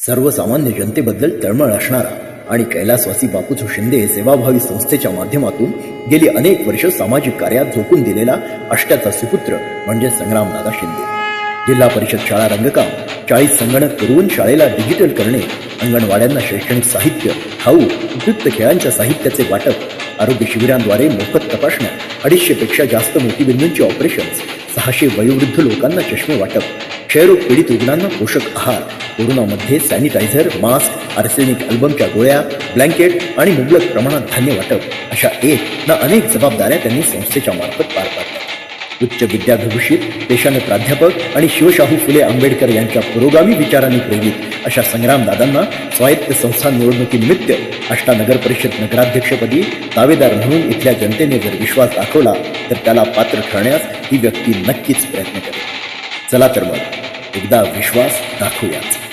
सर्वसामान्य जनतेबद्दल तळमळ असणारा आणि कैलासवासी बापूजी शिंदे सेवाभावी संस्थेच्या माध्यमातून गेली अनेक वर्ष सामाजिक कार्यात झोकून दिलेला अष्ट्याचा सुपुत्र म्हणजे संग्रामदादा शिंदे. जिल्हा परिषद शाळा रंगकाम, 40 संगणक पुरवून शाळेला डिजिटल करणे, अंगणवाड्यांना शैक्षणिक साहित्य, खाऊ, उपयुक्त खेळांच्या साहित्याचे वाटप, आरोग्य शिबिरांद्वारे मोफत तपासण्या, 250 पेक्षा जास्त मोतीबिंदूंची ऑपरेशन्स, 600 वयोवृद्ध लोकांना चष्मे वाटप, क्षयरोग पीडित रुग्णांना पोषक आहार, कोरोनामध्ये सॅनिटायझर, मास्क, आर्सेनिक अल्बमच्या गोळ्या, ब्लँकेट आणि मुबलक प्रमाणात धान्य वाटप अशा एक ना अनेक जबाबदाऱ्या त्यांनी संस्थेच्या मार्फत पार पाडल्या. उच्च विद्याविभूषित, पेशाने प्राध्यापक आणि शिवशाहू फुले आंबेडकर यांच्या पुरोगामी विचारांनी प्रेरित अशा संग्रामदादांना स्वायत्त संस्था निवडणुकीनिमित्त आष्टा नगर परिषद नगराध्यक्षपदी दावेदार म्हणून इथल्या जनतेने जर विश्वास दाखवला तर त्याला पात्र ठरण्यास ही व्यक्ती नक्कीच प्रयत्न करेल. चला तर मग एकदा विश्वास दाखवूयाच.